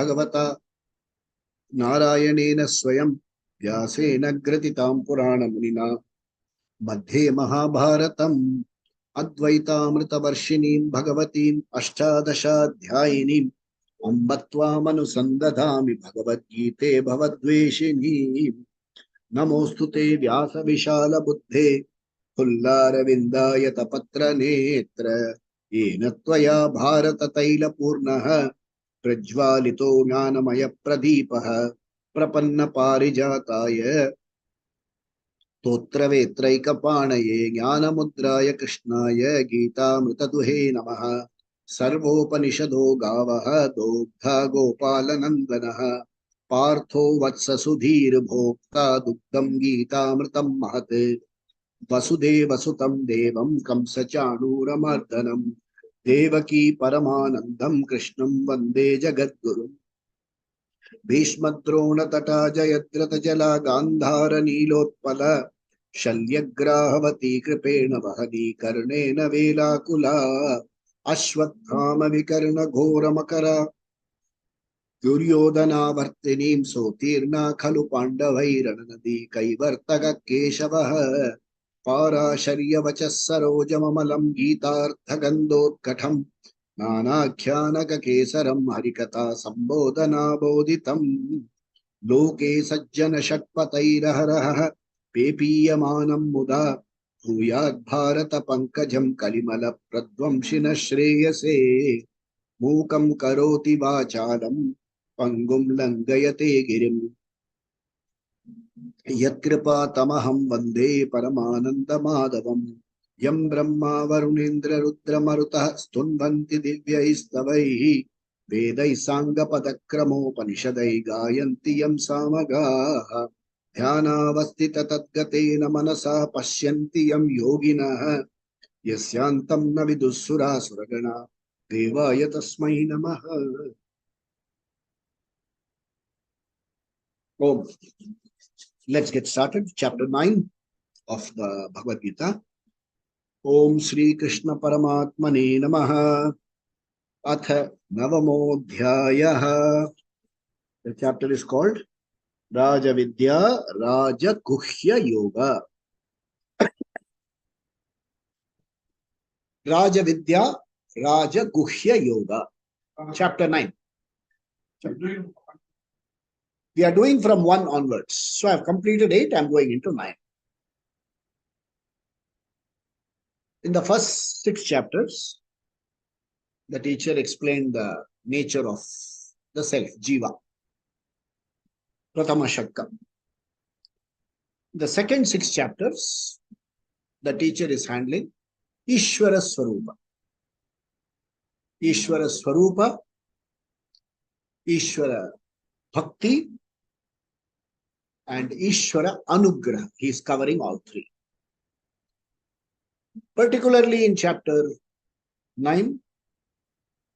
Bhagavata Narayanena Swayam Vyasena Gratitam Purana Munina Madhye Mahabharatam Advaitamrita Varshinim Bhagavatim Ashtadashadhyayinim Ambatvamanusandatami Bhagavad Gite Bhavadveshinim Namostute Vyasa Vishala Buddhe Pullaravindayata Patra Netra Yena Tvaya Bharata Taila Purnaha Prajvalito Jnanamaya Pradipaha Prapanna Parijataya Totravetraikapanaye Jnanamudraya Krishnaya Gita Mritaduhe Namaha Sarvopanishado Gavaha Dogdha Gopalanandanaha Partho Vatsasudhir Bhokta Dugdam Gita Mritam Mahate Vasudeva Sutam Devam Kamsachanuramardanam Devaki Paramanandam Krishnam Vande Jagadguru Bhishmadrona Tata Jayadrata Jala Gandhara Nilotpala Shalyagrahavati Kripena Vahadi Karnena Velakula Ashwathama Vikarna Ghora Makara Duryodhana Vartinim Sotirna Khalu Pandavairanadi Kaivartaga Keshavaha Parasharya Vachasarojamamalam Gitarthagandotkatham Nanakyanaka Kesaram Harikata Sambodhana Bodhitam Loke Sajjana Shakpatairaharaha Pepiyamanam Muda Bhuyad Bharata Pankajam Kalimala Pradvamshina Shreyase Mukam Karoti Vachalam Pangum Langayate Girim Yatkripa Tamaham Vande Paramananda Madhavam Yam Brahma Varunendra Rudra Maruta Stunvanti Divya Istavai Vedai Sanga Padakramo Panishadai Gayanti Yam Samagaha Dhyana Vastita Tatgatena Manasa Pashyanti Yam Yogina Yasyantam Navidusura Suragana Devaya Tasmai Namaha Om. Let's get started. Chapter 9 of the Bhagavad Gita. Om Sri Krishna Paramatmane Namaha. Atha Navamodhyayaha. The chapter is called Raja Vidya Raja Guhya Yoga. Raja Vidya Raja Guhya Yoga. Chapter 9. We are doing from 1 onwards. So I have completed 8. I am going into 9. In the first 6 chapters, the teacher explained the nature of the self, Jiva. Madhyama Shatkam. The second 6 chapters, the teacher is handling Ishvara Swarupa. Ishvara Swarupa, Ishvara Bhakti, and Ishvara Anugraha. He is covering all 3. Particularly in chapter 9,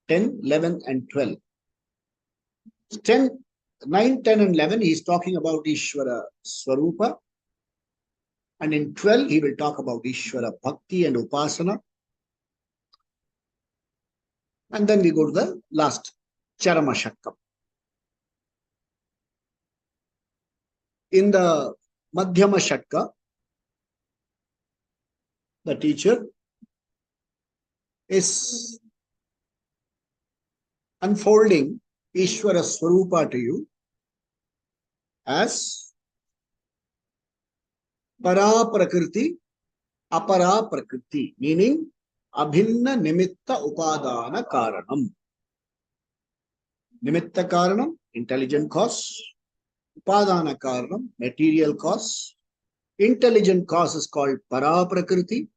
10, 11, and 12. 9, 10, and 11, he is talking about Ishvara Swarupa. And in 12, he will talk about Ishvara Bhakti and Upasana. And then we go to the last, Charama Shatkam. In the Madhyama Shatka, the teacher is unfolding Ishvara Swarupa to you as Para Prakriti, Apara Prakriti, meaning Abhinna Nimitta Upadana Karanam. Nimitta Karanam, intelligent cause. Upadana Karanam, material cause. Intelligent cause is called Para Prakriti,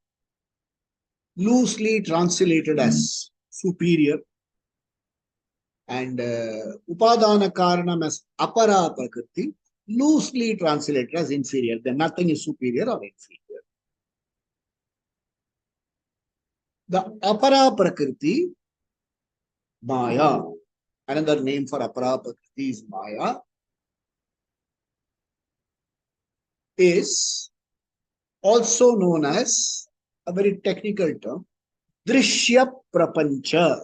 loosely translated as superior. And Upadana Karanam as Apara Prakriti, loosely translated as inferior. Then nothing is superior or inferior. The Apara Prakriti, Maya, another name for Apara Prakriti is Maya, is also known as a very technical term, Drishya Prapancha,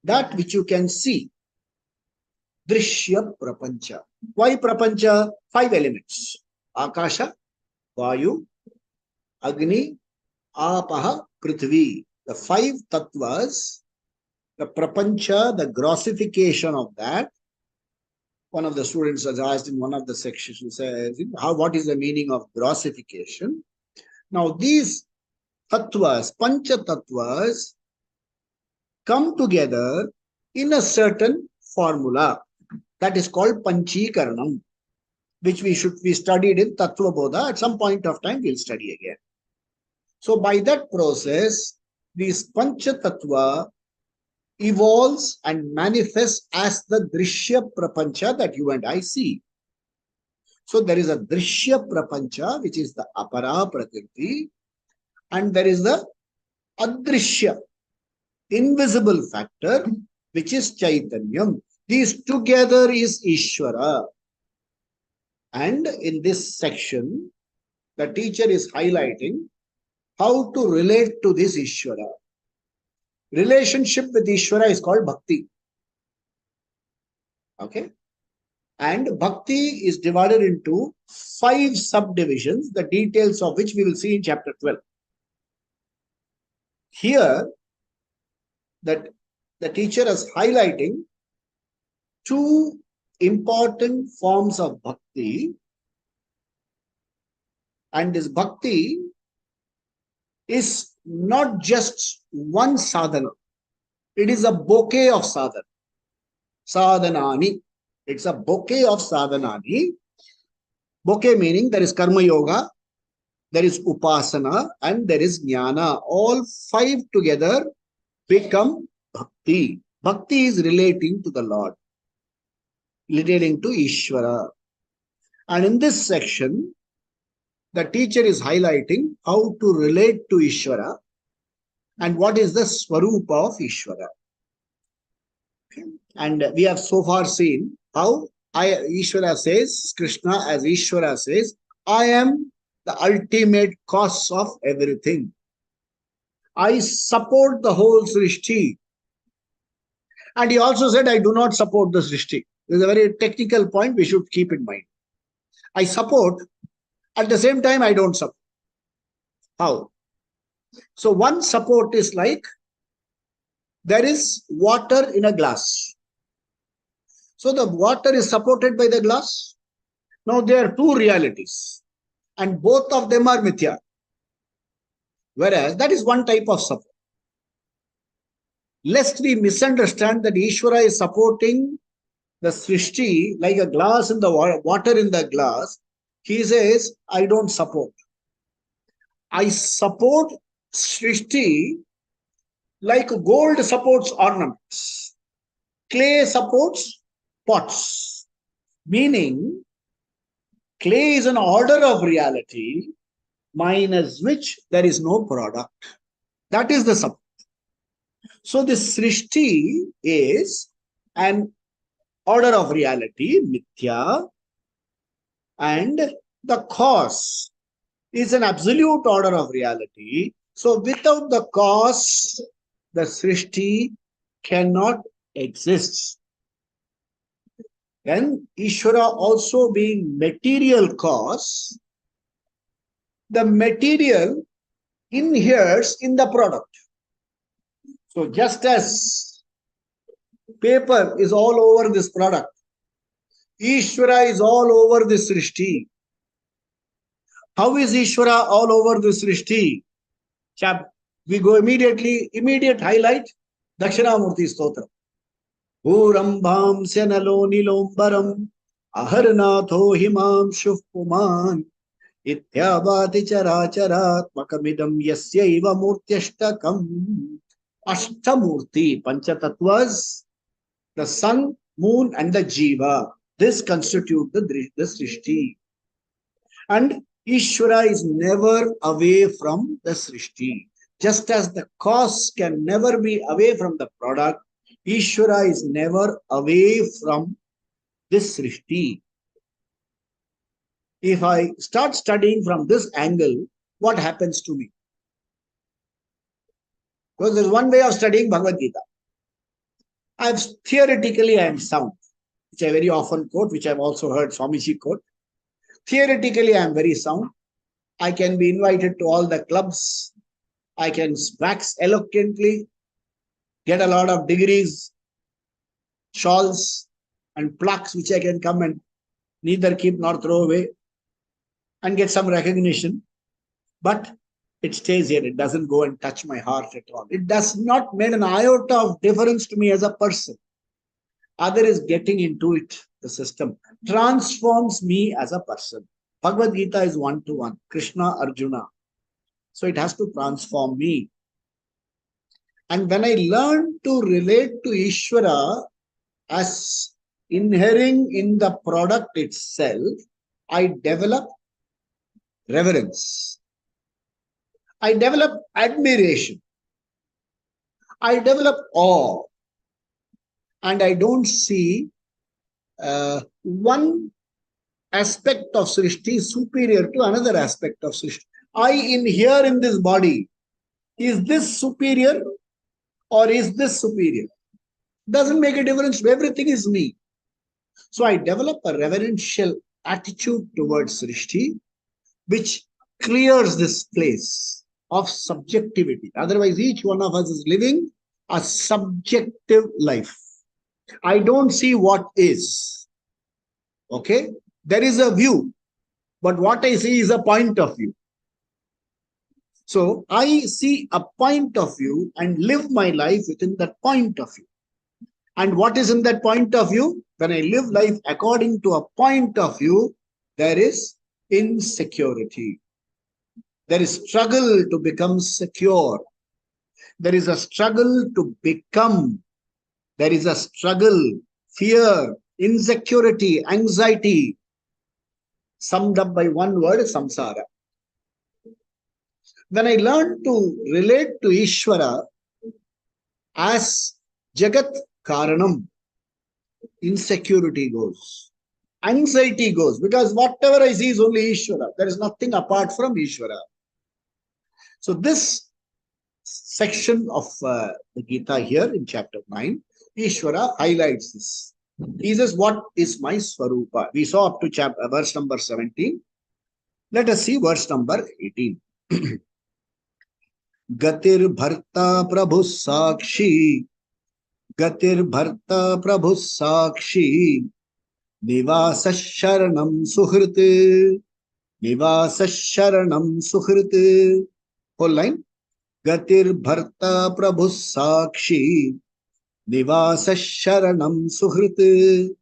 that which you can see. Drishya Prapancha. Why Prapancha? 5 elements. Akasha, Vayu, Agni, Apaha, Prithvi. The 5 tattvas, the Prapancha, the grossification of that. One of the students has asked in one of the sections, he says, what is the meaning of grossification? Now, these tattvas, Pancha tattvas, come together in a certain formula that is called Panchikaranam, which we studied in Tattva Bodha. At some point of time, we'll study again. So, by that process, this Pancha Tattva evolves and manifests as the Drishya Prapancha that you and I see. So there is a Drishya Prapancha, which is the Apara Prakriti, and there is the Adrishya, invisible factor, which is Chaitanyam. These together is Ishvara. And in this section, the teacher is highlighting how to relate to this Ishvara. Relationship with Ishvara is called Bhakti. Okay? And Bhakti is divided into 5 subdivisions, the details of which we will see in chapter 12. Here, that the teacher is highlighting 2 important forms of Bhakti. And this Bhakti is not just one sadhana. It is a bouquet of sadhana. Sadhanani. It's a bouquet of sadhanani. Bouquet meaning there is karma yoga, there is upasana, and there is jnana. All 5 together become bhakti. Bhakti is relating to the Lord, relating to Ishvara. And in this section, the teacher is highlighting how to relate to Ishvara and what is the Swarupa of Ishvara. Okay. And we have so far seen how Ishvara says, Krishna as Ishvara says, I am the ultimate cause of everything. I support the whole Srishti. And he also said, I do not support the Srishti. This is a very technical point we should keep in mind. I support, at the same time I don't support. How? So one support is like, there is water in a glass. So the water is supported by the glass. Now there are 2 realities. And both of them are mithya. Whereas that is one type of support. Lest we misunderstand that Ishvara is supporting the Srishti like a glass in the water in the glass, he says, I don't support. I support Srishti like gold supports ornaments. Clay supports pots. Meaning, clay is an order of reality minus which there is no product. That is the support. So this Srishti is an order of reality, mithya, and the cause is an absolute order of reality. So without the cause, the Srishti cannot exist. And Ishvara also being material cause, the material inheres in the product. So just as paper is all over this product, Ishvara is all over this Srishti. How is Ishvara all over this Srishti? We go immediate highlight, Dakshinamurti Stotra. Urambham Senalo Nilombaram Aharnatho Himam Shufpuman Ityabati Characharatmakam Yasyaiva Murtyashtakam. Ashtamurti, Panchatattvas, the sun, moon, and the jiva. This constitute the Srishti. And Ishvara is never away from the Srishti. Just as the cause can never be away from the product, Ishvara is never away from this Srishti. If I start studying from this angle, what happens to me? Because there's one way of studying Bhagavad Gita. Theoretically, I am sound. which I very often quote, which I've also heard Swamiji quote. Theoretically, I am very sound. I can be invited to all the clubs. I can wax eloquently, get a lot of degrees, shawls, and plaques, which I can come and neither keep nor throw away, and get some recognition. But it stays here. It doesn't go and touch my heart at all. It does not make an iota of difference to me as a person. Other is getting into it. The system transforms me as a person. Bhagavad Gita is one-to-one. Krishna, Arjuna. So it has to transform me. And when I learn to relate to Ishvara as inhering in the product itself, I develop reverence. I develop admiration. I develop awe. And I don't see one aspect of Srishti superior to another aspect of Srishti. I inhere in this body. Is this superior or is this superior? Doesn't make a difference. Everything is me. So I develop a reverential attitude towards Srishti, which clears this place of subjectivity. Otherwise, each one of us is living a subjective life. I don't see what is. Okay? There is a view, but what I see is a point of view. So I see a point of view and live my life within that point of view. And what is in that point of view? When I live life according to a point of view, there is insecurity. There is struggle to become secure. There is a struggle to become. There is a struggle, fear, insecurity, anxiety, summed up by one word, samsara. When I learn to relate to Ishvara as Jagat Karanam, insecurity goes. Anxiety goes, because whatever I see is only Ishvara. There is nothing apart from Ishvara. So this section of the Gita here in chapter 9, Ishvara highlights this. He says, what is my Swarupa? We saw up to verse number 17. Let us see verse number 18. Gatir Bharta Prabhu Sakshi, Gatir Bharta Prabhu Sakshi, Nivasa Sharanam Suhrite, Nivasa Sharanam Suhrite. Whole line. Gatir Bharta Prabhu Sakshi, Nivasa Sharanam Suhrite,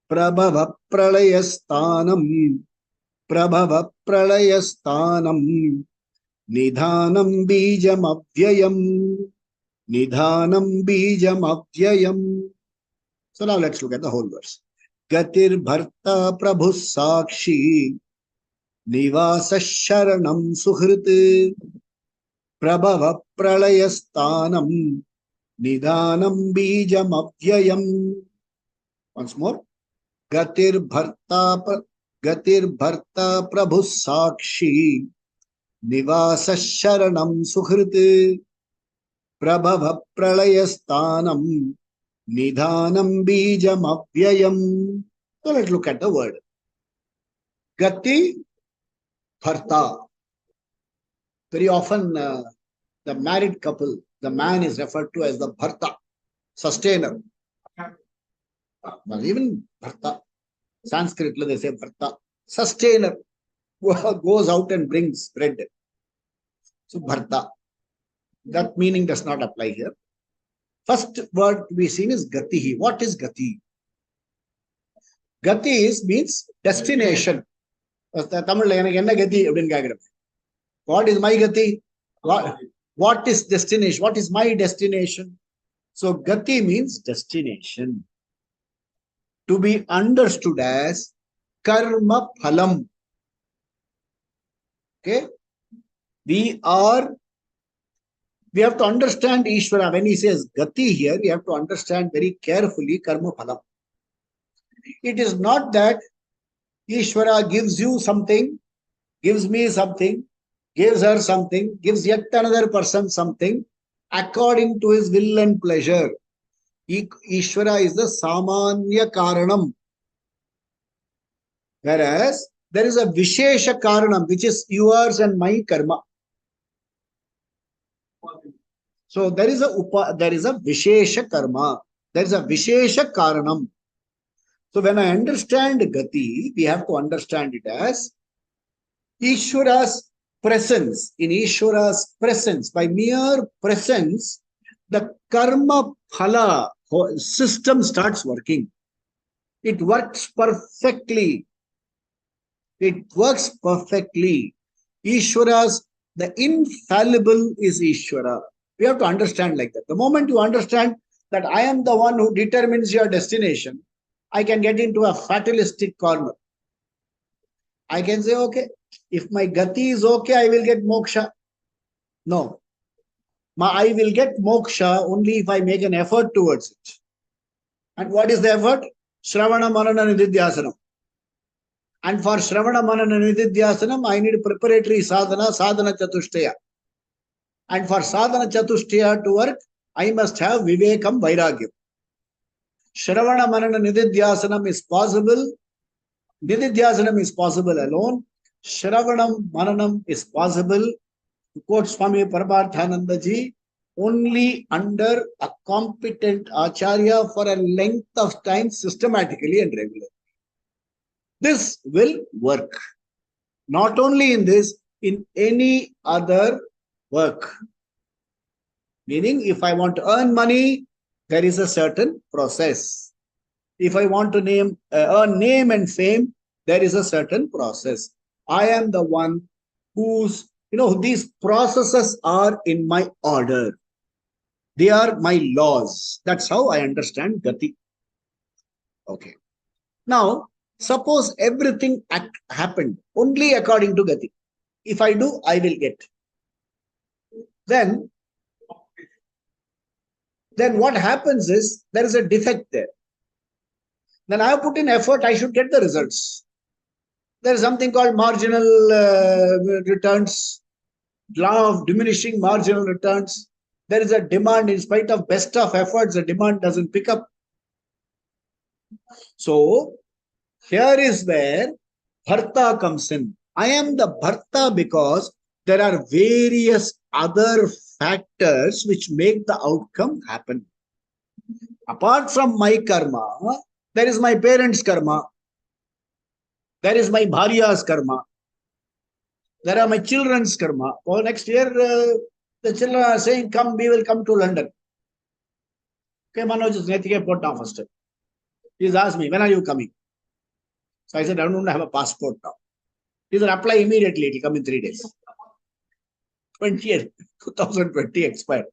Prabhava Pralayastanam, Prabhava Pralayastanam, Nidhanam Bijam Avyayam, Nidhanam Bijam Avyayam. So now let's look at the whole verse. Gatir Bharta Prabhu Sakshi, Nivasa Sharanam Suhrite, Prabhava Pralayastanam, Nidhanam Bijam Avyayam. Once more. Gatir Bharta Prabhu Sakshi, Nivasa Sharanam Suhrite, Prabhava Pralayastanam, Nidhanam Bijam Avyayam. So let's look at the word. Gati Bharta. Very often the married couple, the man is referred to as the Bharta, sustainer. Well, even Bharta, Sanskrit, they say Bharta, sustainer, goes out and brings bread. So Bharta, that meaning does not apply here. First word to be seen is Gatihi. What is Gati? Gati means destination. Tamil enna Gati appdin kekkuren. What is my Gati? What is destination? What is my destination? So Gati means destination. To be understood as karma phalam. Okay? We have to understand Ishvara. When he says Gati here, we have to understand very carefully karma phalam. It is not that Ishvara gives you something, gives me something, gives her something, gives yet another person something according to his will and pleasure. Ishvara is the Samanya Karanam. Whereas there is a Vishesha Karanam, which is yours and my karma. So there is a Vishesha Karma. There is a Vishesha Karanam. So when I understand Gati, we have to understand it as Ishvara's presence. In Ishvara's presence, by mere presence, the karma phala system starts working. It works perfectly. It works perfectly. Ishvara's, the infallible is Ishvara. We have to understand like that. The moment you understand that I am the one who determines your destination, I can get into a fatalistic corner. I can say, okay, if my gati is okay, I will get moksha. No. I will get moksha only if I make an effort towards it. And what is the effort? Shravana Manana Nididhyasanam. And for Shravana Manana Nididhyasanam, I need preparatory sadhana chatushtaya. And for sadhana chatushtaya to work, I must have vivekam vairagyam. Shravana Manana Nididhyasanam is possible. Nididhyasanam is possible alone. Shravanam Mananam is possible, to quote Swami Paramarthananda ji, only under a competent acharya for a length of time, systematically and regularly. This will work. Not only in this, in any other work. Meaning, if I want to earn money, there is a certain process. If I want to earn name and fame, there is a certain process. I am the one whose, these processes are in my order. They are my laws. That's how I understand Gati. Okay. Now, suppose everything happened only according to Gati. If I do, I will get. Then what happens is, there is a defect there. Then I have put in effort, I should get the results. There is something called marginal returns, law of diminishing marginal returns. There is a demand, in spite of best of efforts, the demand doesn't pick up. So, here is where Bharta comes in. I am the Bharta because there are various other factors which make the outcome happen. Apart from my karma, there is my parents' karma. There is my bharya's karma. There are my children's karma. Oh, next year, the children are saying, come, we will come to London. Okay, Manoj is Netika put down first. He's asked me, when are you coming? So I said, I don't have a passport now. He said, apply immediately, it will come in 3 days. 2020 expired.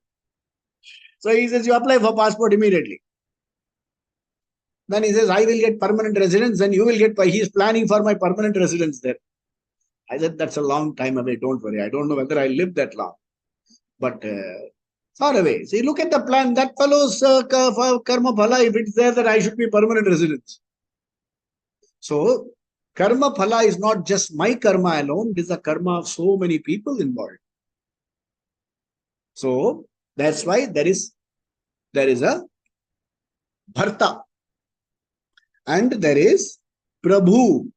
So he says, you apply for passport immediately. Then he says, I will get permanent residence, then you will get, he is planning for my permanent residence there. I said, that's a long time away, don't worry. I don't know whether I live that long. But far away. See, look at the plan. That fellow's karma phala, if it's there, that I should be permanent resident. So, karma phala is not just my karma alone. It is the karma of so many people involved. So, that's why there is a Bharta. And there is Prabhu.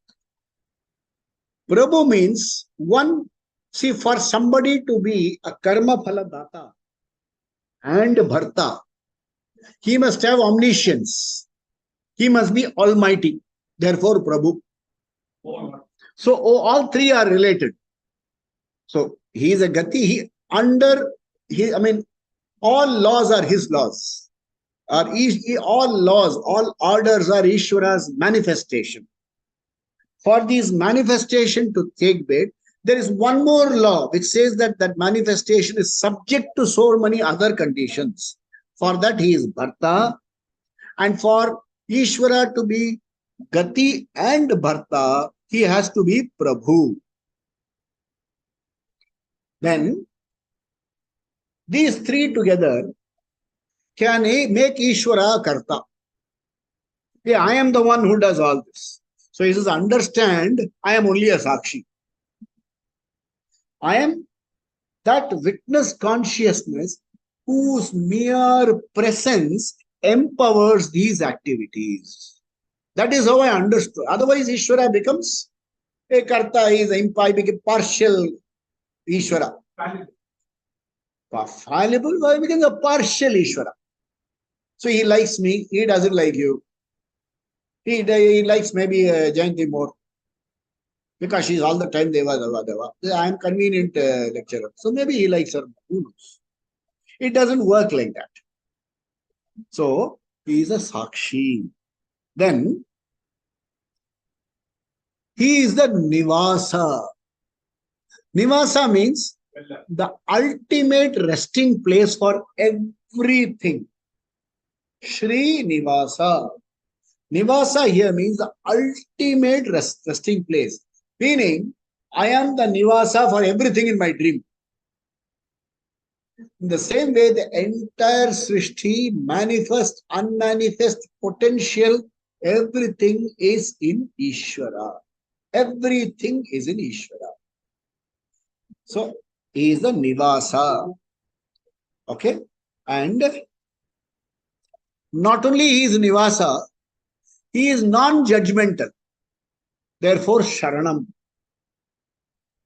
Prabhu means one. See, for somebody to be a karma phala data and Bharta, he must have omniscience. He must be almighty. Therefore, Prabhu. So, all three are related. So, he is a Gati. All laws are his laws. All laws, all orders are Ishvara's manifestation. For these manifestation to take bed, there is one more law which says that manifestation is subject to so many other conditions. For that, he is Bharta. And for Ishvara to be Gati and Bharta, he has to be Prabhu. Then, these three together can make Ishvara Karta. Yeah, I am the one who does all this. So he says, understand, I am only a Sakshi. I am that witness consciousness whose mere presence empowers these activities. That is how I understood. Otherwise, Ishvara becomes a karta, he is a partial Ishvara. Fallible, why becomes a partial Ishvara? So he likes me, he doesn't like you. He likes maybe Jayanti more because she's all the time Deva, Deva, Deva. I am convenient lecturer. So maybe he likes her. Who knows? It doesn't work like that. So he is a Sakshi. Then he is the Nivasa. Nivasa means the ultimate resting place for everything. Shri Nivasa. Nivasa here means the ultimate resting place. Meaning, I am the Nivasa for everything in my dream. In the same way, the entire Srishti, manifest, unmanifest, potential, everything is in Ishvara. Everything is in Ishvara. So, he is the Nivasa. Okay? And not only he is Nivasa, he is non-judgmental. Therefore, Sharanam.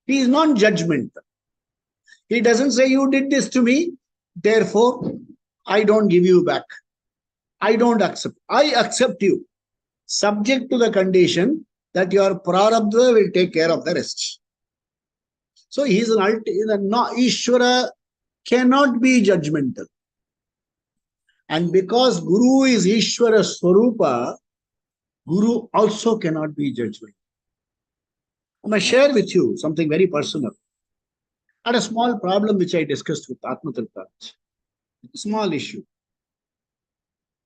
He is non-judgmental. He doesn't say, you did this to me, therefore, I don't give you back. I don't accept. I accept you, subject to the condition that your prarabdha will take care of the rest. So he is Ishvara cannot be judgmental. And because Guru is Ishvara Swarupa, Guru also cannot be judgmental. I must share with you something very personal. I had a small problem which I discussed with Atma Tirtharaj. Small issue.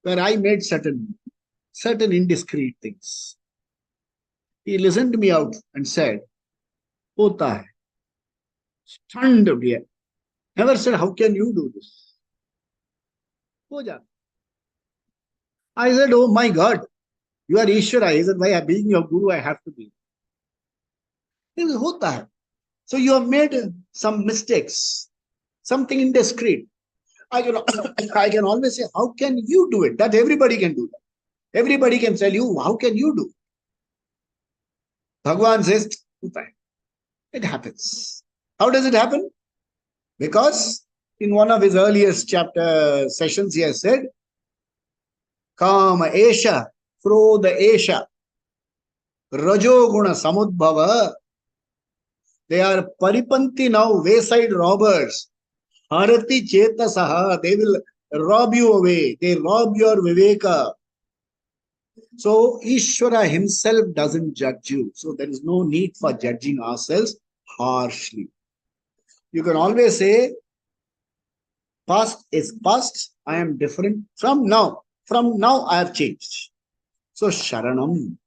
Where I made certain indiscreet things. He listened me out and said, Hota hai. Stunned. Never said, how can you do this? I said, oh my God, you are Ishvara. He said, why being your Guru, I have to be. He said, Hota hai. So you have made some mistakes, something indiscreet. I can always say, how can you do it? That everybody can do that. Everybody can tell you, how can you do? Bhagwan says, it happens. How does it happen? Because in one of his earliest chapter sessions, he has said, Kama Esha, Krodha Esha, Rajoguna Samudbhava. They are paripanti now, wayside robbers. Harati Chetasaha, they will rob you away. They rob your Viveka. So Ishvara himself doesn't judge you. So there is no need for judging ourselves harshly. You can always say, past is past. I am different from now. From now I have changed. So Sharanam.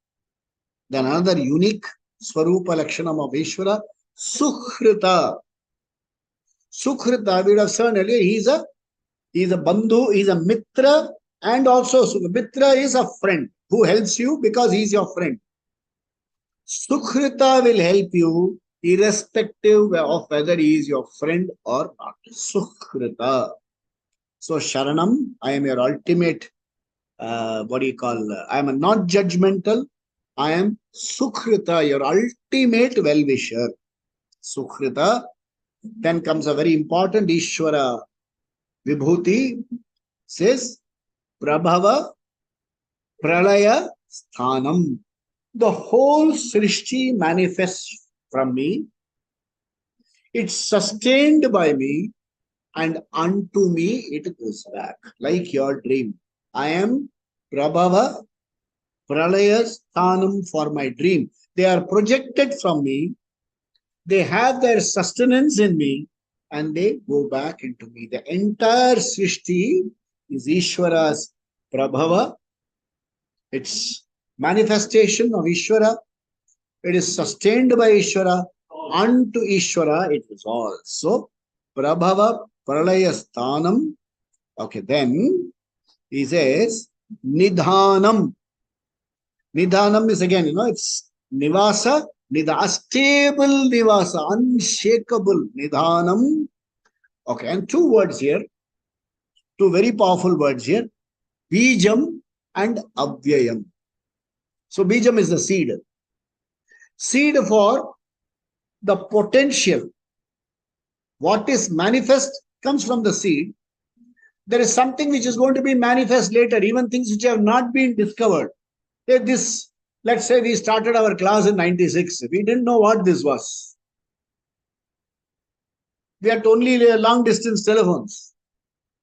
Then another unique Swarupa Lakshanam of Ishvara, Sukhrita. Sukhrita, we would have seen earlier, he is a bandhu, he is a mitra, and also mitra is a friend who helps you because he is your friend. Sukhrita will help you irrespective of whether he is your friend or not. Sukhrita. So Sharanam, I am your ultimate, I am a not judgmental. I am Sukhrita, your ultimate well-wisher. Sukhrita. Then comes a very important Ishvara Vibhuti, says Prabhava Pralaya Sthanam. The whole Srishti manifests from me. It's sustained by me, and unto me it goes back. Like your dream. I am Prabhava Pralaya Sthanam for my dream. They are projected from me. They have their sustenance in me and they go back into me. The entire Srishti is Ishvara's Prabhava. It's manifestation of Ishvara. It is sustained by Ishvara. Unto Ishvara it resolves. So, Prabhava Pralaya Sthanam. Okay, then he says Nidhanam. Nidhanam is again, it's Nivasa. Stable Nivasa, unshakable Nidhanam. Okay, and two words here, two very powerful words here. Bijam and Avyayam. So Bijam is the seed. Seed for the potential. What is manifest comes from the seed. There is something which is going to be manifest later, even things which have not been discovered. Let's say we started our class in 96. We didn't know what this was. We had only long distance telephones.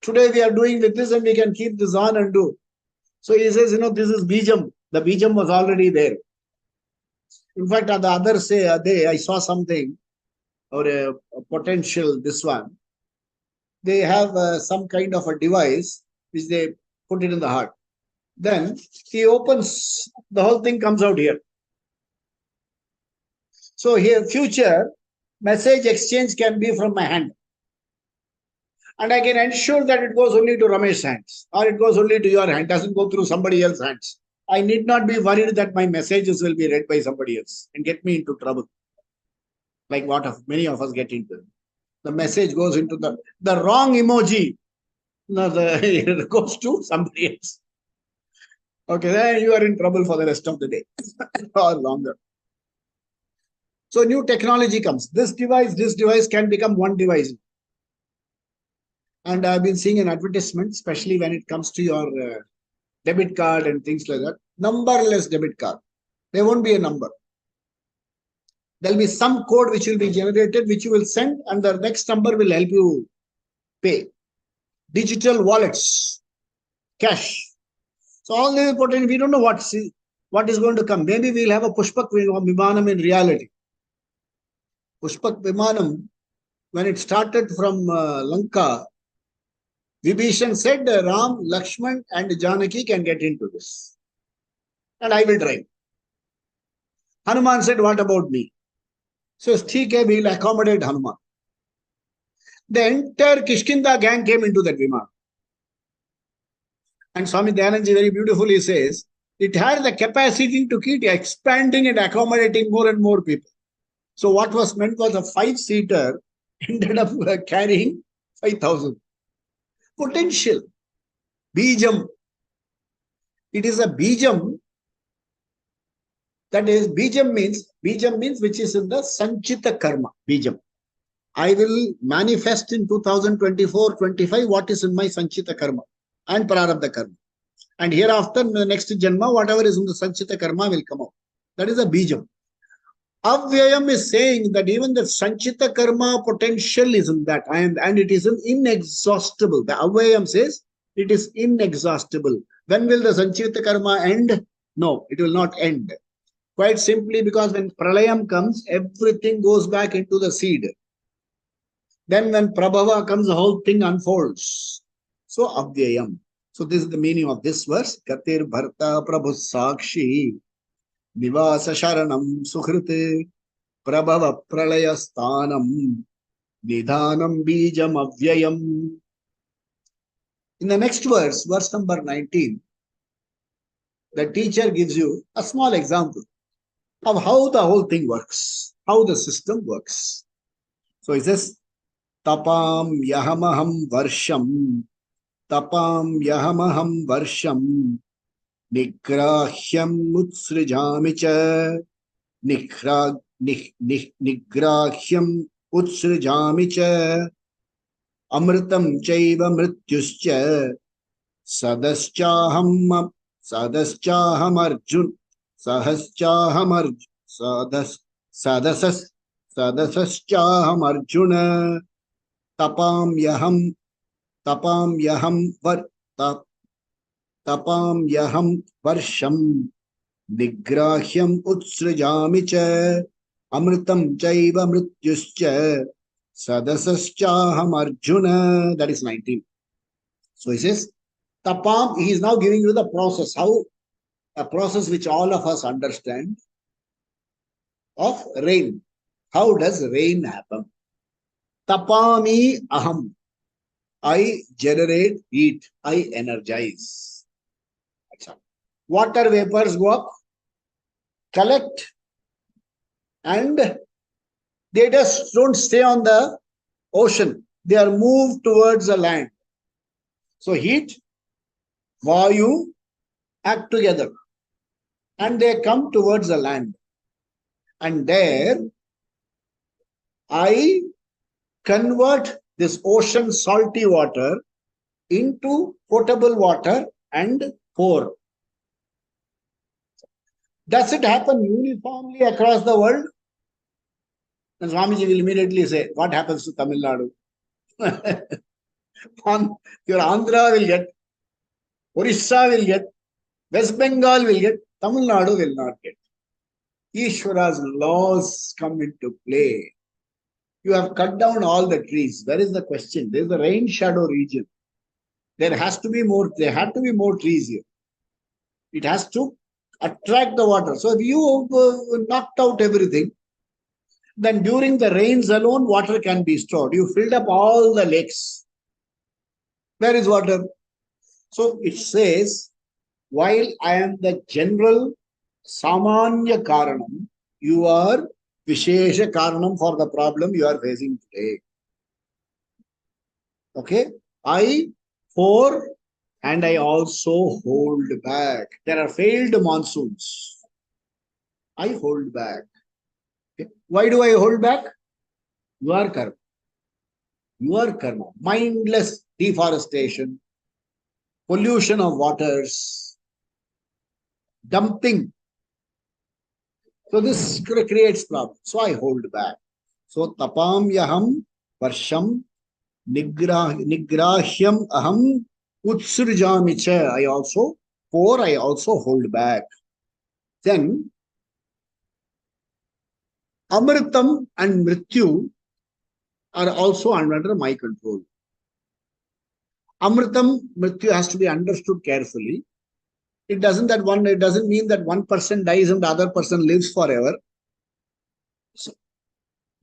Today we are doing with this and we can keep this on and do. So he says, this is Bijam. The Bijam was already there. In fact, on the other day, I saw something or a potential, this one. They have some kind of a device which they put it in the heart. Then he opens, the whole thing comes out here. So here, future message exchange can be from my hand. And I can ensure that it goes only to Ramesh's hands or it goes only to your hand, doesn't go through somebody else's hands. I need not be worried that my messages will be read by somebody else and get me into trouble. Like what many of us get into. The message goes into the wrong emoji. It goes to somebody else. Okay, then you are in trouble for the rest of the day or longer. So new technology comes. This device can become one device. And I've been seeing an advertisement, especially when it comes to your debit card and things like that. Numberless debit card. There won't be a number. There'll be some code which will be generated, which you will send, and the next number will help you pay. Digital wallets, cash. So all this important, we don't know what is going to come. Maybe we'll have a Pushpak Vimanam in reality. Pushpak Vimanam, when it started from Lanka, Vibhishan said Ram, Lakshman and Janaki can get into this. And I will drive. Hanuman said, what about me? So, okay, we'll accommodate Hanuman. The entire Kishkinda gang came into that Viman. And Swami Dayanandji very beautifully says, it had the capacity to keep expanding and accommodating more and more people. So what was meant was a 5-seater ended up carrying 5,000. Potential. Bijam. It is a Bijam. That is, Bijam means which is in the Sanchita Karma. Bijam. I will manifest in 2024-25 what is in my Sanchita Karma and Prarabdha Karma. And hereafter, in the next Janma, whatever is in the Sanchita Karma will come out. That is a Bijam. Avyayam is saying that even the Sanchita Karma potential is in that, and it is inexhaustible. The Avyayam says it is inexhaustible. When will the Sanchita Karma end? No, it will not end. Quite simply because when Pralayam comes, everything goes back into the seed. Then when Prabhava comes, the whole thing unfolds. So Avyayam. So this is the meaning of this verse. Katir Bharta Prabhu Sakshi Nivasa Sharanam Sukhrite Prabhava Pralaya Sthanam Nidhanam Bijam Avyayam. In the next verse, verse number 19, the teacher gives you a small example of how the whole thing works, how the system works. So it says, Tapam Yahamaham Varsham Nigrahyam Utsrijamicha Nigrahyam Utsrijamicha Amritam Chaiva Mrityuscha Sadaschaham Arjun Sadasaschaham Arjuna Tapam Yaham Varsham Nigrahyam Utsrijamicha Amritam Chaiva Mrityuscha Sadasaschaham Arjuna. That is 19. So he says, Tapam, he is now giving you the process, a process which all of us understand of rain. How does rain happen? Tapami aham. I generate heat. I energize. Water vapors go up, collect, and they just don't stay on the ocean. They are moved towards the land. So heat Vayu act together and they come towards the land. And there I convert this ocean salty water into potable water and pour. Does it happen uniformly across the world? And Swamiji will immediately say, what happens to Tamil Nadu? Your Andhra will get, Orissa will get, West Bengal will get, Tamil Nadu will not get. Ishvara's laws come into play. You have cut down all the trees. Where is the question? There is the rain shadow region. There have to be more trees here. It has to attract the water. So if you knocked out everything, then during the rains alone, water can be stored. You filled up all the lakes. Where is water? So it says, while I am the general Samanya Karanam, you are Vishesha Karanam for the problem you are facing today. Okay? I pour and I also hold back. There are failed monsoons. I hold back. Okay? Why do I hold back? Your karma. Your karma. Mindless deforestation, pollution of waters, dumping. So this creates problems. So I hold back. So tapam yaham varsham nigrahyam aham utsrjamicha. I also pour, I also hold back. Then Amritam and Mrityu are also under my control. Amritam, Mrityu has to be understood carefully. It doesn't mean that one person dies and the other person lives forever. So,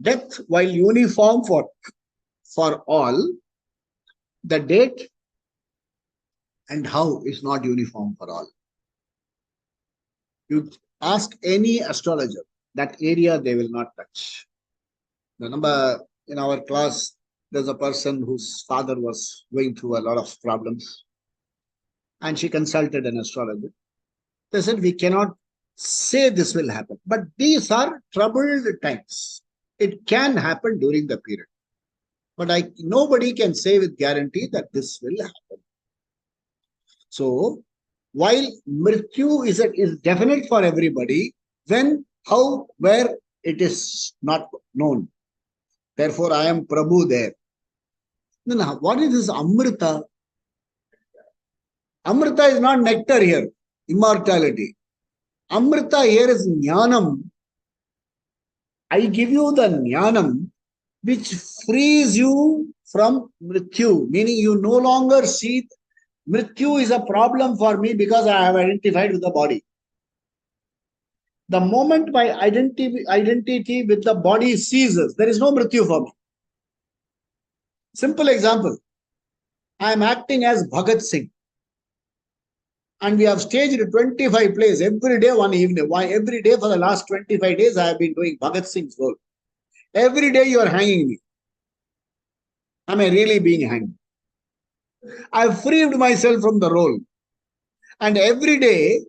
death, while uniform for all, the date and how is not uniform for all. You ask any astrologer, that area they will not touch. Remember, in our class, there's a person whose father was going through a lot of problems. And she consulted an astrologer. They said, we cannot say this will happen. But these are troubled times. It can happen during the period. But nobody can say with guarantee that this will happen. So, while Mrityu is definite for everybody, when, how, where, it is not known. Therefore, I am Prabhu there. Then what is this Amrita? Amrita is not nectar here, immortality. Amrita here is Jnanam. I give you the Jnanam which frees you from Mrityu, meaning you no longer see Mrityu is a problem for me because I have identified with the body. The moment my identity with the body ceases, there is no Mrityu for me. Simple example. I am acting as Bhagat Singh. And we have staged 25 plays every day, one evening. Why? Every day for the last 25 days, I have been doing Bhagat Singh's role. Every day you are hanging me. Am I really being hanged? I have freed myself from the role. And every day,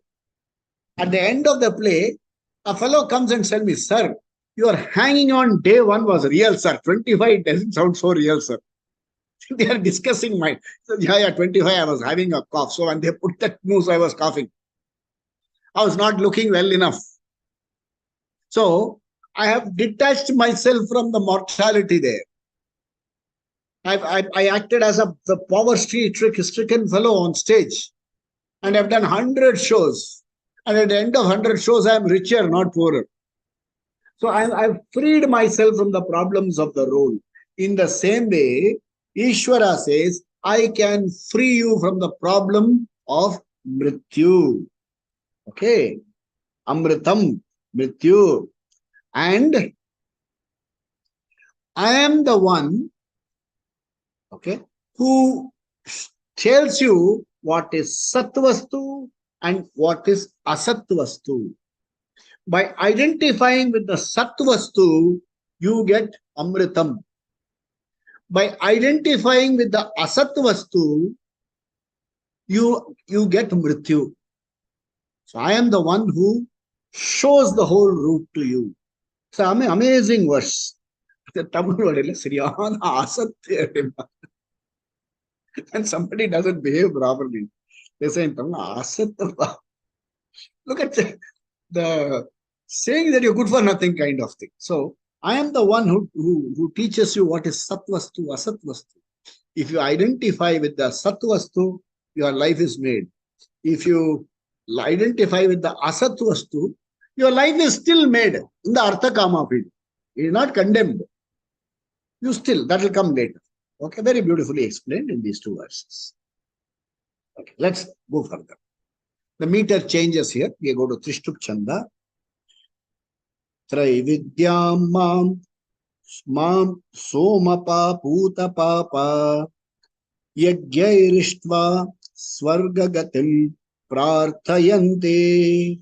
at the end of the play, a fellow comes and tells me, sir, your hanging on day one was real, sir. 25 doesn't sound so real, sir. They are discussing my, yeah, 25, I was having a cough. So when they put that news, I was coughing. I was not looking well enough. So I have detached myself from the mortality there. I acted as the poverty-stricken fellow on stage. And I've done 100 shows. And at the end of 100 shows, I am richer, not poorer. So I've freed myself from the problems of the role. In the same way, Ishvara says, I can free you from the problem of Mrityu. Okay. Amritam, Mrityu. And I am the one, okay, who tells you what is Satvastu and what is Asatvastu. By identifying with the Satvastu, you get Amritam. By identifying with the Asatvastu, you get mrityu. So I am the one who shows the whole route to you. So amazing verse. The Tamil word is Sriyana Asatya. And somebody doesn't behave properly. They say in Tamil, Asatya. Look at the saying that you're good for nothing kind of thing. So I am the one who teaches you what is Satvastu, Asatvastu. If you identify with the Satvastu, your life is made. If you identify with the Asatvastu, your life is still made in the Artha Kama field. It is not condemned. You still, that will come later. Okay, very beautifully explained in these two verses. Okay, let's go further. The meter changes here. We go to Trishtup Chanda. Traividyam mam somapa puta papa yajyairištva swargagatim prarthayante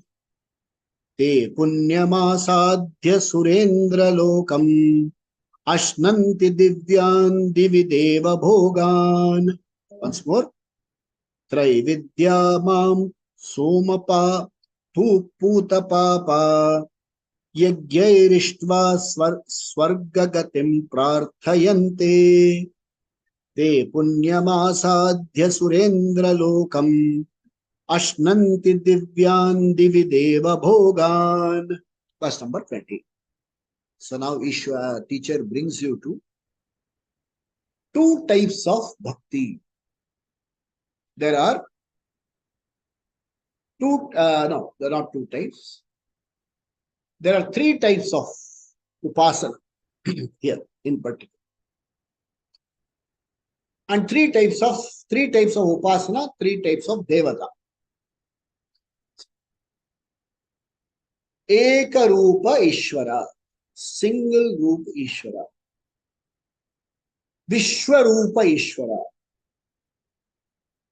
te punyamasadhya surendra lokam ashnanti divyan divideva bhogan. Once more. Traividya mam somapa puta papa yajyairištva swargagatim prarthayante te punyamasadhya surendra lokam ashnanti divyan divideva bhogan. Verse number 20. So now Ishwara, teacher, brings you to two types of bhakti. There are two, no, there are not two types. There are three types of upasana here in particular. And three types of upasana, three types of devata. Ekarupa Ishvara, single roop Ishvara. Vishwarupa Ishvara.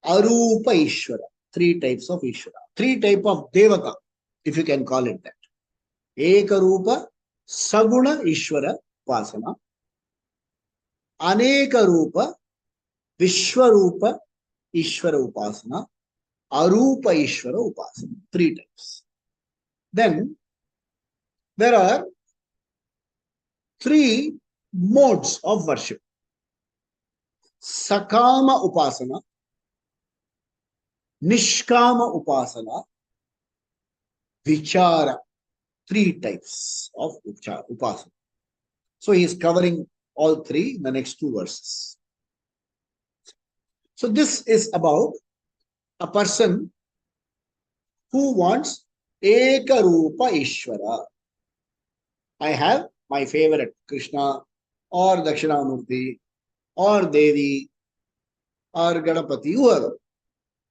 Arupa Ishvara. Three types of Ishvara. Three types of devata, if you can call it that. Ekarupa Saguna Ishvara Upasana. Anekarupa Vishwarupa Ishvara Upasana. Arupa Ishvara Upasana. Three types. Then there are three modes of worship. Sakama Upasana, Nishkama Upasana, Vichara. Three types of upasana. So he is covering all three in the next two verses. So this is about a person who wants Ekarupa Ishvara. I have my favorite, Krishna or Dakshinamurti or Devi or Ganapati, whoever.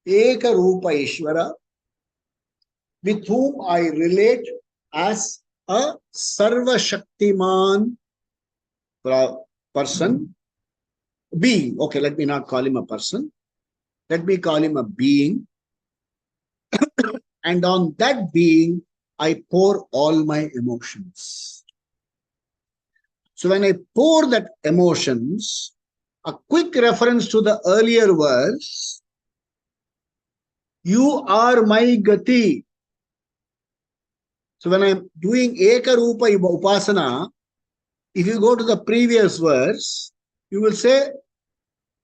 Ekarupa Ishvara, with whom I relate as a Sarva Shaktiman person, being. Okay, let me not call him a person. Let me call him a being. And on that being, I pour all my emotions. So when I pour that emotions, a quick reference to the earlier verse, you are my gati. So when I'm doing Ekarupa Upasana, if you go to the previous verse, you will say,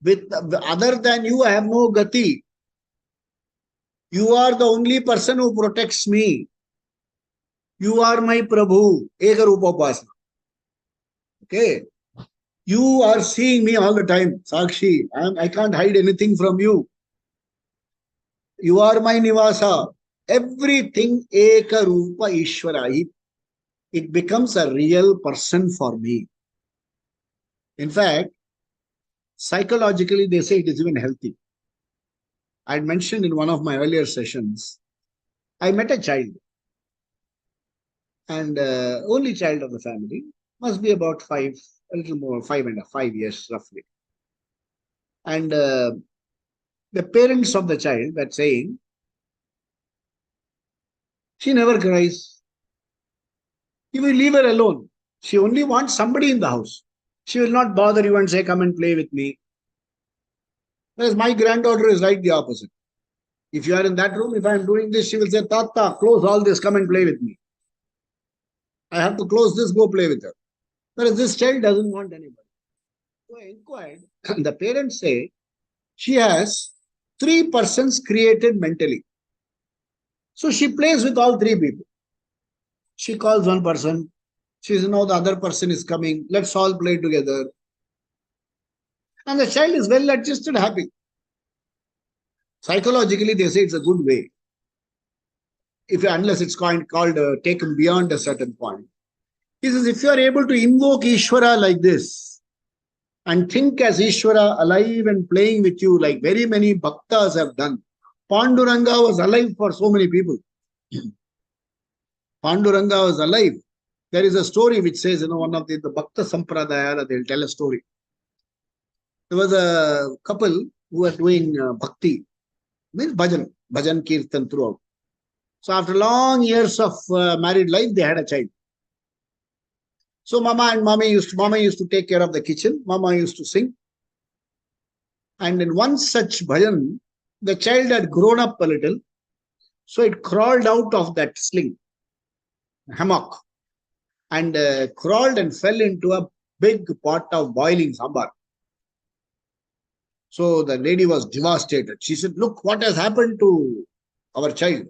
with other than you, I have no gati. You are the only person who protects me. You are my Prabhu. Ekarupa Upasana. Okay. You are seeing me all the time. Sakshi. I can't hide anything from you. You are my Nivasa. Everything Ekarupa Ishvara. It becomes a real person for me. In fact, psychologically, they say it is even healthy. I had mentioned in one of my earlier sessions, I met a child. And only child of the family, must be about 5, a little more, 5 years roughly. And the parents of the child were saying, she never cries. You will leave her alone. She only wants somebody in the house. She will not bother you and say, come and play with me. Whereas my granddaughter is right the opposite. If you are in that room, if I am doing this, she will say, Tata, close all this, come and play with me. I have to close this, go play with her. Whereas this child doesn't want anybody. So I inquired, the parents say she has 3 persons created mentally. So she plays with all 3 people. She calls one person. She says, no, the other person is coming. Let's all play together. And the child is well adjusted, happy. Psychologically, they say it's a good way. Unless it's called taken beyond a certain point. He says, if you are able to invoke Ishvara like this and think as Ishvara alive and playing with you like very many bhaktas have done. Panduranga was alive for so many people. Panduranga was alive. There is a story which says, one of the Bhakta Sampradaya, they'll tell a story. There was a couple who were doing bhakti, means bhajan kirtan throughout. So after long years of married life, they had a child. So mama used to take care of the kitchen. Mama used to sing. And in one such bhajan, the child had grown up a little. So it crawled out of that sling, hammock, and crawled and fell into a big pot of boiling sambar. So the lady was devastated. She said, look, what has happened to our child?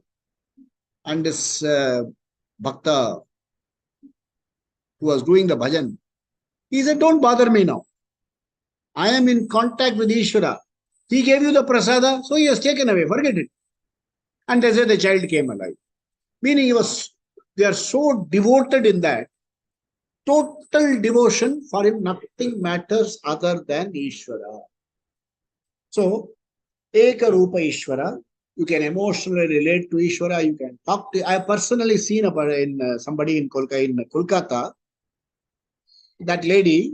And this bhakta who was doing the bhajan, he said, don't bother me now. I am in contact with Ishvara. He gave you the prasada, so he has taken away. Forget it. And they said the child came alive. Meaning they are so devoted in that. Total devotion for him, nothing matters other than Ishvara. So, Eka Rupa Ishvara, you can emotionally relate to Ishvara, you can talk to. I have personally seen somebody in Kolkata, that lady,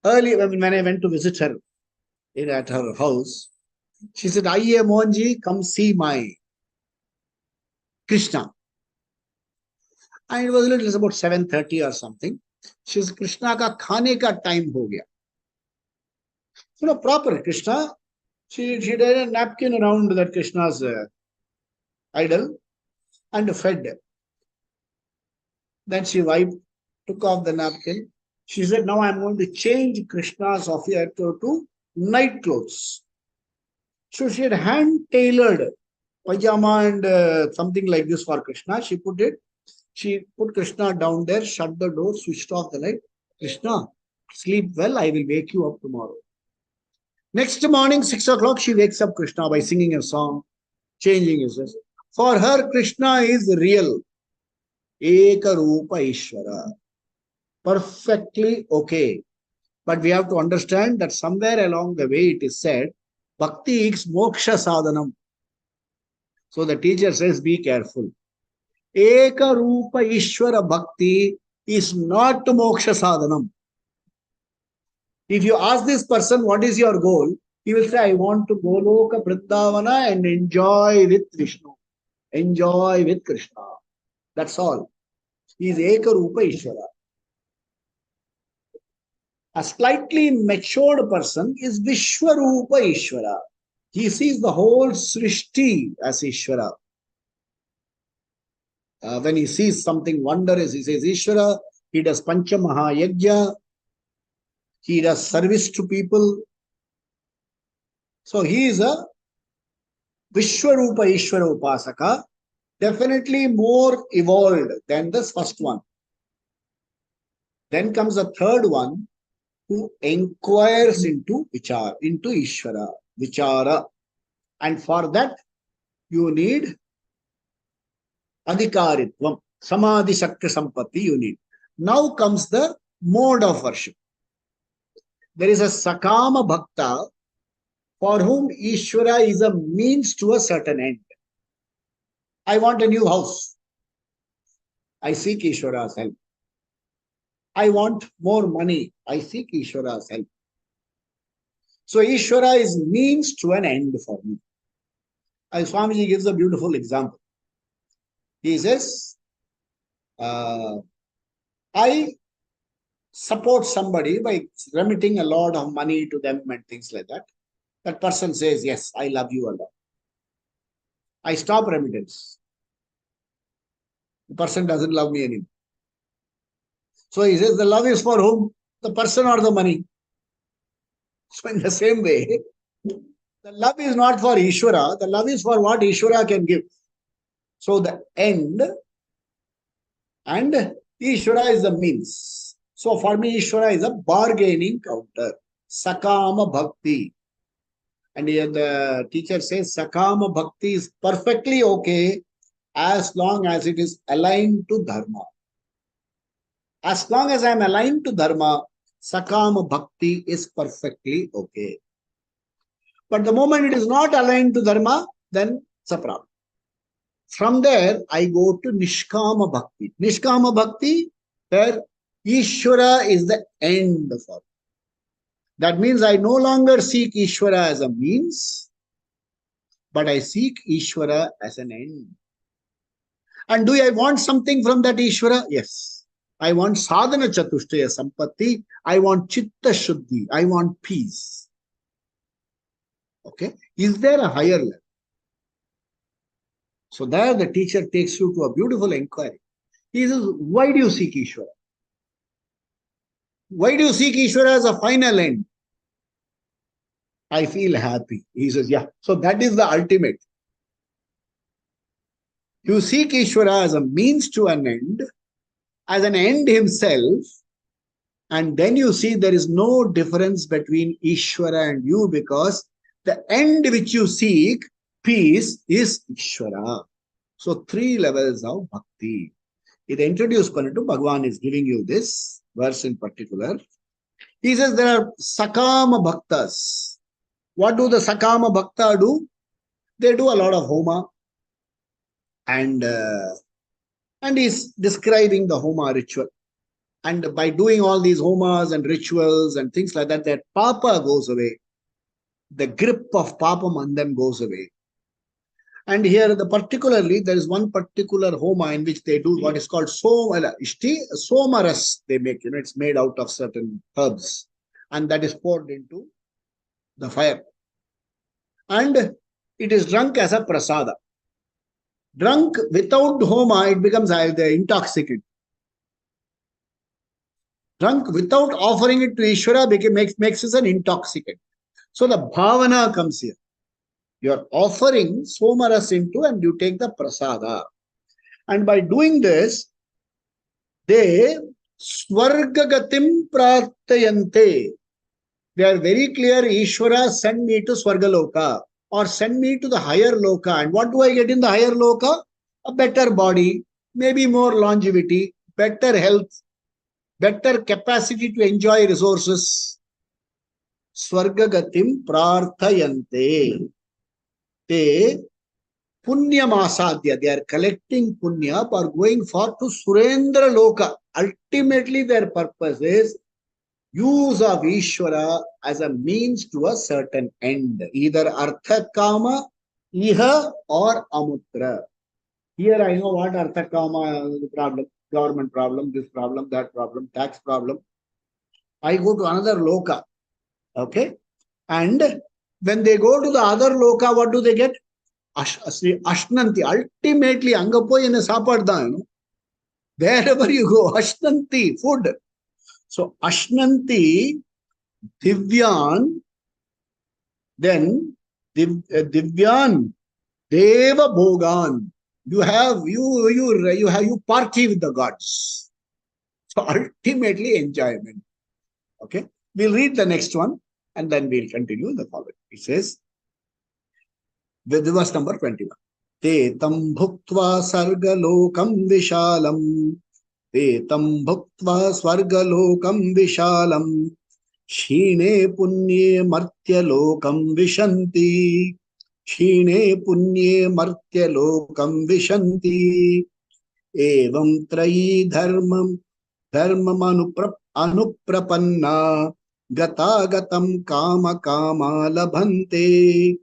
early when I went to visit her at her house, she said, Aiye Mohanji, come see my Krishna. And it was about 7:30 or something. She said, Krishna ka khane ka time ho gaya. Proper Krishna. She did a napkin around that Krishna's idol and fed. Then she took off the napkin. She said, now I'm going to change Krishna's offer to night clothes. So she had hand-tailored pajama and something like this for Krishna. She put Krishna down there, shut the door, switched off the light. Krishna, sleep well, I will wake you up tomorrow. Next morning, 6 o'clock, she wakes up Krishna by singing a song, changing his dress. For her, Krishna is real. Eka Rupa Ishvara. Perfectly okay. But we have to understand that somewhere along the way it is said, Bhakti is moksha sadhanam. So the teacher says, be careful. Eka Rupa Ishvara Bhakti is not moksha sadhanam. If you ask this person, what is your goal? He will say, I want to go Loka Vrindavana and enjoy with Vishnu. Enjoy with Krishna. That's all. He is Eka Rupa Ishvara. A slightly matured person is Vishwarupa Ishvara. He sees the whole Srishti as Ishvara. When he sees something wondrous, he says Ishvara. He does Pancha Mahayagya. He does service to people. So he is a Vishwarupa Ishvara Upasaka, definitely more evolved than the first one. Then comes the third one, who inquires into Vichara, into Ishvara, Vichara. And for that, you need Adhikaritvam, Samadhi Shakti Sampatti you need. Now comes the mode of worship. There is a Sakama Bhakta for whom Ishvara is a means to a certain end. I want a new house. I seek Ishvara's help. I want more money. I seek Ishvara's help. So Ishvara is means to an end for me. Swamiji gives a beautiful example. He says, I support somebody by remitting a lot of money to them and things like that. That person says, yes, I love you a lot. I stop remittance. The person doesn't love me anymore. So he says, the love is for whom? The person or the money? So in the same way, the love is not for Ishvara. The love is for what Ishvara can give. So the end and Ishvara is the means. So for me, Ishvara is a bargaining counter. Sakama Bhakti. And here the teacher says Sakama Bhakti is perfectly okay as long as it is aligned to Dharma. As long as I am aligned to Dharma, Sakama Bhakti is perfectly okay. But the moment it is not aligned to Dharma, then it's a problem. From there, I go to Nishkama Bhakti. Nishkama Bhakti, where Ishvara is the end for it. That means I no longer seek Ishvara as a means, but I seek Ishvara as an end. And do I want something from that Ishvara? Yes. I want sadhana chatushtaya sampatti. I want chitta shuddhi. I want peace. Okay. Is there a higher level? So there the teacher takes you to a beautiful inquiry. He says, why do you seek Ishvara? Why do you seek Ishvara as a final end? I feel happy. He says, yeah. So that is the ultimate. You seek Ishvara as a means to an end, as an end himself, and then you see there is no difference between Ishvara and you, because the end which you seek, peace, is Ishvara. So 3 levels of bhakti. In the introduced Panitu, Bhagwan is giving you this verse in particular. He says there are Sakama Bhaktas. What do the Sakama Bhakta do? They do a lot of Homa. And he's describing the Homa ritual. And by doing all these Homas and rituals and things like that, their Papa goes away. The grip of Papam on them goes away. And here, particularly, there is one particular Homa in which they do what is called Somaras. They make, it's made out of certain herbs. And that is poured into the fire. And it is drunk as a prasada. Drunk without Homa, it becomes the intoxicant. Drunk without offering it to Ishvara makes it an intoxicant. So the bhavana comes here. You are offering somaras into and you take the prasada. And by doing this, they swargagatim prartayante. They are very clear, Ishvara, send me to Swargaloka or send me to the higher loka. And what do I get in the higher loka? A better body, maybe more longevity, better health, better capacity to enjoy resources. Swargagatim prarthayante. They punya masadya. They are collecting punya for going for to Surendra Loka. Ultimately, their purpose is use of Ishvara as a means to a certain end, either Artha Kama, Iha, or Amutra. Here I know what Artha Kama is the problem, government problem, this problem, that problem, tax problem. I go to another loka. Okay? And when they go to the other loka, what do they get? Ashnanti. Ultimately, Angapo in a sapadda. Wherever you go, Ashnanti, food. So, Ashnanti, Divyan, then Divyan, Deva Bhogan. You party with the gods. So, ultimately, enjoyment. Okay. We'll read the next one and then we'll continue the following. It says, with verse number 21. Te tam bhuktva sargalokam vishalam. Te tam bhuktva swargalokam vishalam. Shine punye martya lokam vishanti. Shine punye martya lokam vishanti. Evam trayi dharmam anuprapanna. Gata gatam kama kama labhante.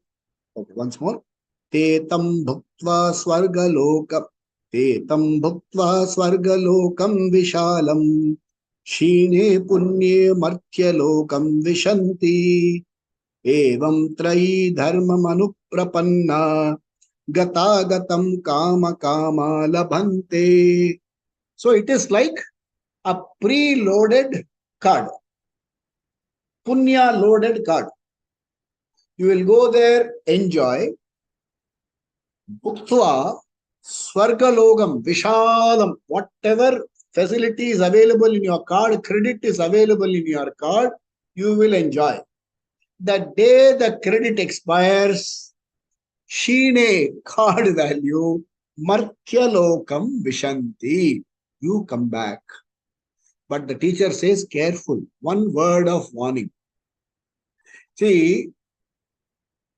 Okay, once more. Te tam bhuktva swargalokam. Te tam bhuktva swargalokam vishalam. Shine punye martya lokam vishanti. Evam trayi dharmam anuprapanna gatagatam kama kama labhante. So it is like a pre-loaded card, punya loaded card. You will go there, enjoy, bhuktva, swargalogam, vishalam, whatever facility is available in your card, credit is available in your card, you will enjoy. The day the credit expires, Shine card value, Martyalokam Vishanti. You come back. But the teacher says, careful. One word of warning. See,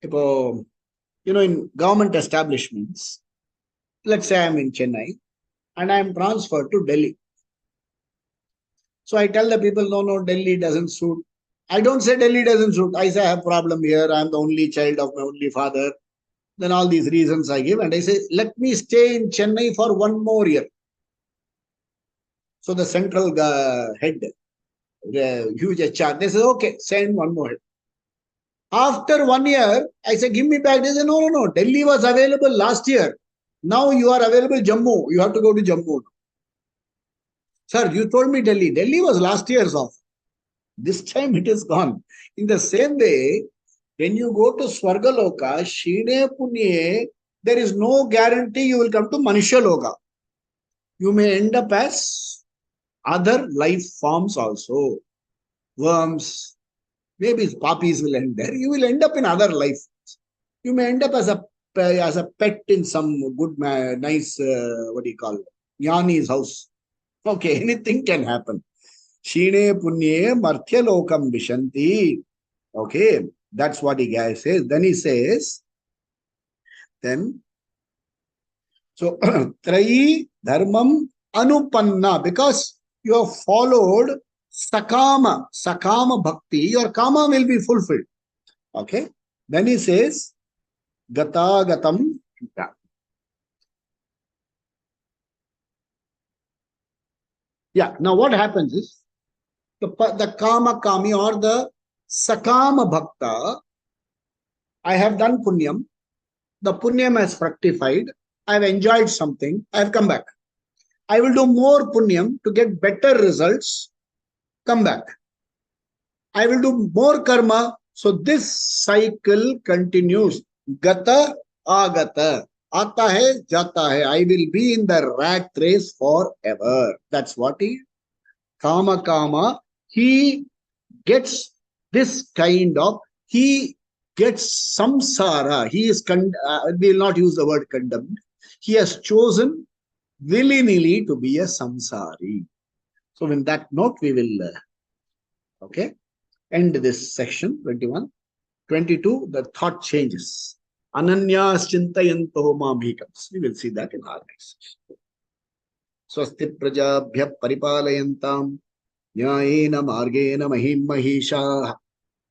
in government establishments, let's say I'm in Chennai and I'm transferred to Delhi. So I tell the people, no, Delhi doesn't suit. I don't say Delhi doesn't suit. I say I have a problem here. I'm the only child of my only father. Then all these reasons I give, and I say, let me stay in Chennai for one more year. So the central head, the huge HR, they say, okay, send one more head. After 1 year, I say, give me back. They say, no. Delhi was available last year. Now you are available Jammu. You have to go to Jammu. Sir, you told me Delhi. Delhi was last year's off. This time it is gone. In the same way, when you go to Swargaloka, Shine Punye, there is no guarantee you will come to Manushaloka. You may end up as other life forms also. Worms, maybe puppies will end there. You will end up in other life. You may end up as a pet in some good, nice, Jnani's house. Okay, anything can happen. Shine punye martyalokam vishanti. Okay, that's what the guy says. Then he says, so trayi dharmam anupanna, because you have followed sakama bhakti, your kama will be fulfilled. Okay, then he says gatagatam. Yeah, now what happens is the kama kami or the sakama bhakta, I have done punyam, the punyam has fructified, I have enjoyed something, I have come back. I will do more punyam to get better results, come back. I will do more karma, so this cycle continues. Gata agata. Aata hai, jata hai. I will be in the rat race forever. That's what he kama. He gets this kind of, he gets samsara. He is, we will not use the word condemned. He has chosen willy-nilly to be a samsari. So in that note, we will, end this section 21. 22, the thought changes. Ananyas chintayanto mamikams. We will see that in our next session. Swasti prajabhya paripalayantam न्यायेन मार्गेण महिं महिषाः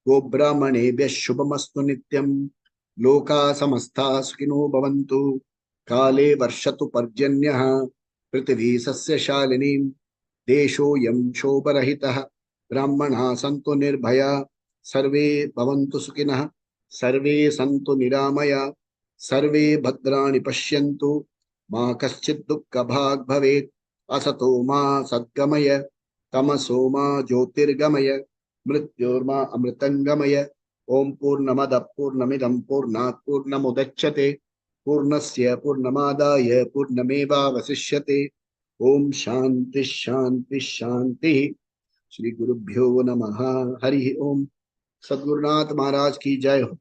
गोब्राह्मणेभ्यः शुभमस्तु नित्यं लोकाः समस्ताः सुखिनो भवन्तु काले वर्षतु पर्जन्यः पृथिवी सस्यशालिनी देशोऽयं शोभरहितः ब्राह्मणाः सन्तु निर्भयाः सर्वे भवन्तु सुखिनः सर्वे सन्तु निरामयाः सर्वे भद्राणि पश्यन्तु मा कश्चित् दुःखभाग् भवेत् असतो मा सद्गमय तमसो मा ज्योतिर्गमय मृत्योर्मा अमृतंगमय ओम पूर्णमद पूर्णमिदं पूर्णात् पूर्णमुदच्यते पूर्णस्य पूर्णमादाय पूर्णमेवावशिष्यते ओम शांति शांति शांति श्री गुरुभ्यो नमः हरि ओम। सद्गुरुनाथ महाराज की जय हो,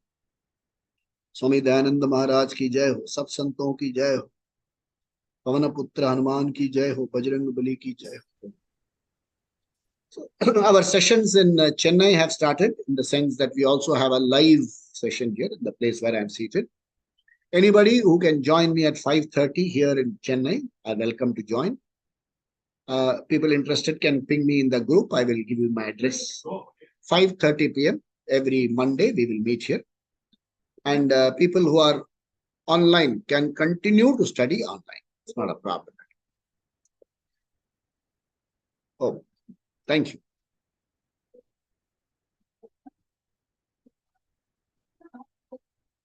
स्वामी दयानंद महाराज की जय हो, सब संतों की जय हो, पवन पुत्र हनुमान की जय हो, बजरंग बली की जय हो। So, our sessions in Chennai have started, in the sense that we also have a live session here in the place where I am seated. Anybody who can join me at 5:30 here in Chennai are welcome to join. People interested can ping me in the group. I will give you my address. 5:30 p.m. every Monday we will meet here. And people who are online can continue to study online. It's not a problem. Oh, thank you.